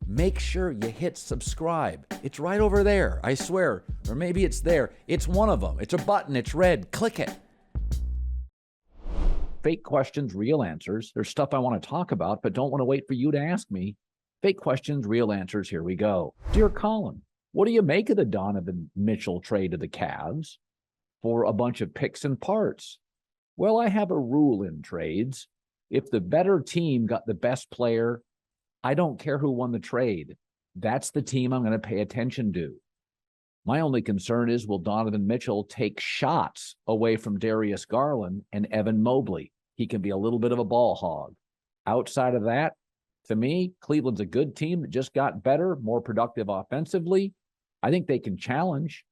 make sure you hit subscribe. It's right over there, I swear. Or maybe it's there. It's one of them. It's a button. It's red. Click it. Fake questions, real answers. There's stuff I want to talk about, but don't want to wait for you to ask me. Fake questions, real answers. Here we go. Dear Colin, what do you make of the Donovan Mitchell trade to the Cavs for a bunch of picks and parts? Well, I have a rule in trades. If the better team got the best player, I don't care who won the trade. That's the team I'm going to pay attention to. My only concern is, will Donovan Mitchell take shots away from Darius Garland and Evan Mobley? He can be a little bit of a ball hog. Outside of that, to me, Cleveland's a good team that just got better, more productive offensively. I think they can challenge.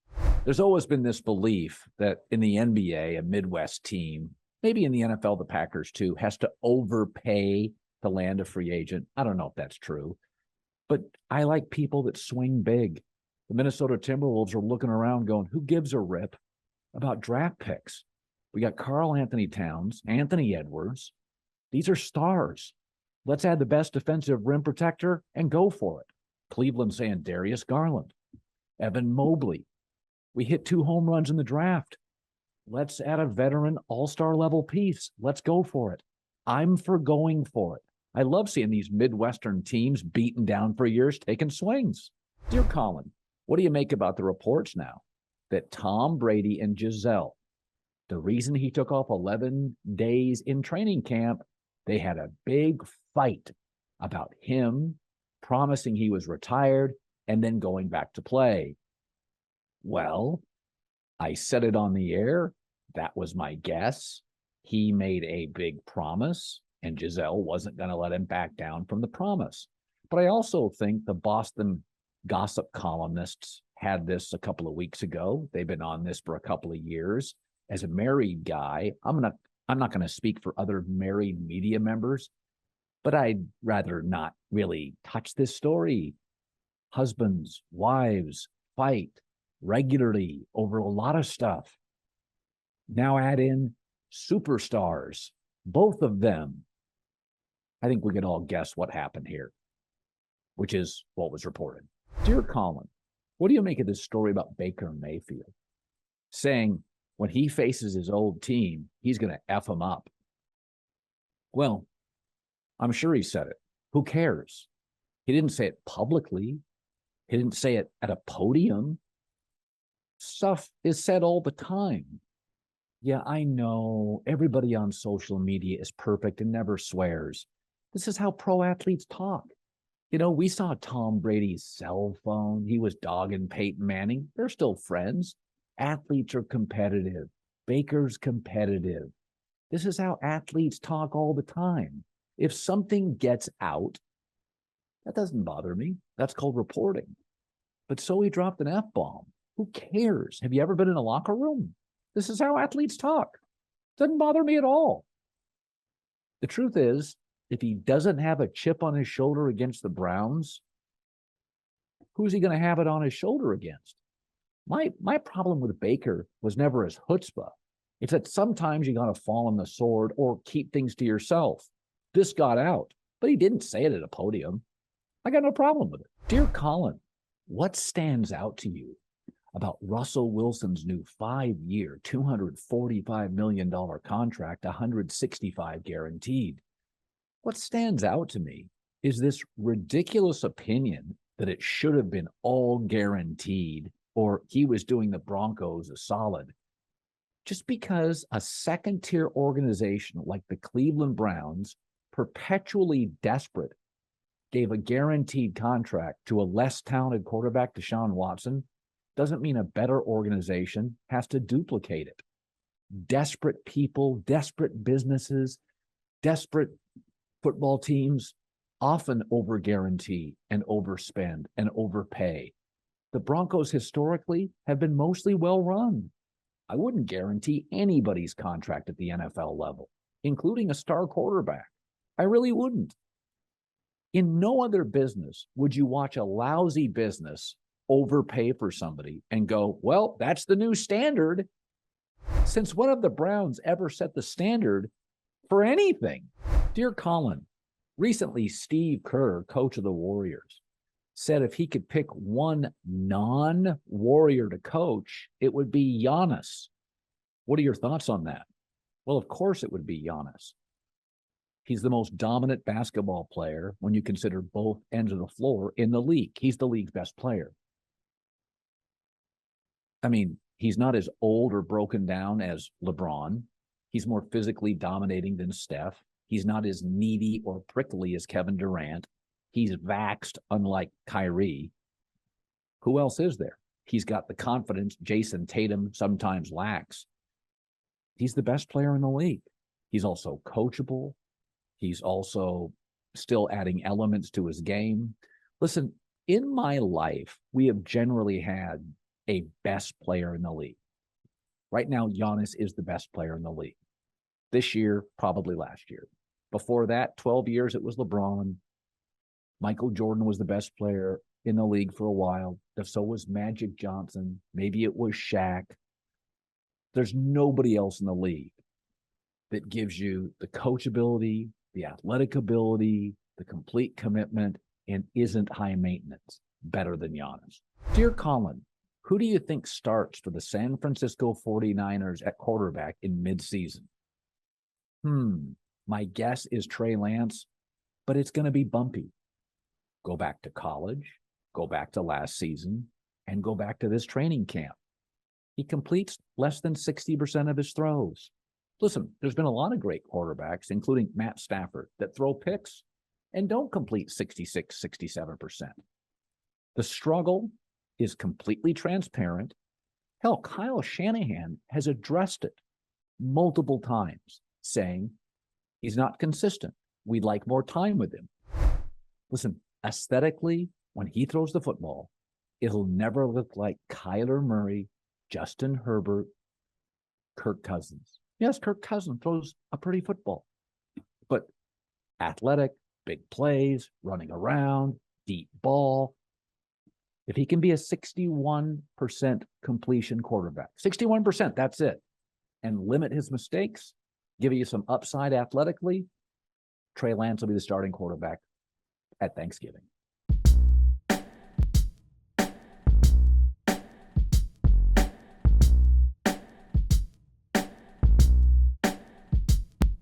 There's always been this belief that in the NBA, a Midwest team, maybe in the NFL, the Packers too, has to overpay to land a free agent. I don't know if that's true, but I like people that swing big. The Minnesota Timberwolves are looking around going, who gives a rip about draft picks? We got Karl Anthony Towns, Anthony Edwards. These are stars. Let's add the best defensive rim protector and go for it. Cleveland saying Darius Garland, Evan Mobley. We hit 2 home runs in the draft. Let's add a veteran all-star level piece. Let's go for it. I'm for going for it. I love seeing these Midwestern teams beaten down for years, taking swings. Dear Colin, what do you make about the reports now that Tom Brady and Gisele, the reason he took off 11 days in training camp, they had a big fight about him promising he was retired and then going back to play? Well, I said it on the air. That was my guess. He made a big promise, and Gisele wasn't going to let him back down from the promise. But I also think the Boston gossip columnists had this a couple of weeks ago. They've been on this for a couple of years. As a married guy, I'm not going to speak for other married media members, but I'd rather not really touch this story. Husbands, wives fight regularly over a lot of stuff. Now add in superstars, both of them. I think we can all guess what happened here, which is what was reported. Dear Colin, what do you make of this story about Baker Mayfield saying when he faces his old team, he's going to F them up? Well, I'm sure he said it. Who cares? He didn't say it publicly. He didn't say it at a podium. Stuff is said all the time. Yeah, I know everybody on social media is perfect and never swears. This is how pro athletes talk. You know, we saw Tom Brady's cell phone. He was dogging Peyton Manning. They're still friends. Athletes are competitive. Baker's competitive. This is how athletes talk all the time. If something gets out, that doesn't bother me. That's called reporting. But so he dropped an F-bomb. Who cares? Have you ever been in a locker room? This is how athletes talk. Doesn't bother me at all. The truth is, if he doesn't have a chip on his shoulder against the Browns, who's he going to have it on his shoulder against? My problem with Baker was never his chutzpah. It's that sometimes you got to fall on the sword or keep things to yourself. This got out, but he didn't say it at a podium. I got no problem with it. Dear Colin, what stands out to you about Russell Wilson's new 5-year, $245 million contract, $165 guaranteed? What stands out to me is this ridiculous opinion that it should have been all guaranteed or he was doing the Broncos a solid. Just because a second-tier organization like the Cleveland Browns, perpetually desperate, gave a guaranteed contract to a less talented quarterback, Deshaun Watson, doesn't mean a better organization has to duplicate it. Desperate people, desperate businesses, desperate football teams often over-guarantee and overspend and overpay. The Broncos historically have been mostly well-run. I wouldn't guarantee anybody's contract at the NFL level, including a star quarterback. I really wouldn't. In no other business would you watch a lousy business overpay for somebody and go, well, that's the new standard. Since when have the Browns ever set the standard for anything? Dear Colin, recently Steve Kerr, coach of the Warriors, said if he could pick one non-Warrior to coach, it would be Giannis. What are your thoughts on that? Well, of course it would be Giannis. He's the most dominant basketball player when you consider both ends of the floor in the league. He's the league's best player. I mean, he's not as old or broken down as LeBron. He's more physically dominating than Steph. He's not as needy or prickly as Kevin Durant. He's vaxxed, unlike Kyrie. Who else is there? He's got the confidence Jason Tatum sometimes lacks. He's the best player in the league. He's also coachable. He's also still adding elements to his game. Listen, in my life, we have generally had a best player in the league. Right now, Giannis is the best player in the league. This year, probably last year. Before that, 12 years, it was LeBron. Michael Jordan was the best player in the league for a while. So was Magic Johnson. Maybe it was Shaq. There's nobody else in the league that gives you the coachability, the athletic ability, the complete commitment, and isn't high maintenance better than Giannis. Dear Colin, who do you think starts for the San Francisco 49ers at quarterback in midseason? My guess is Trey Lance, but it's going to be bumpy. Go back to college, go back to last season, and go back to this training camp. He completes less than 60% of his throws. Listen, there's been a lot of great quarterbacks, including Matt Stafford, that throw picks and don't complete 66, 67%. The struggle is completely transparent. Hell, Kyle Shanahan has addressed it multiple times, saying he's not consistent. We'd like more time with him. Listen, aesthetically, when he throws the football, it'll never look like Kyler Murray, Justin Herbert, Kirk Cousins. Yes, Kirk Cousins throws a pretty football, but athletic, big plays, running around, deep ball. If he can be a 61% completion quarterback, 61%, that's it, and limit his mistakes, give you some upside athletically, Trey Lance will be the starting quarterback at Thanksgiving.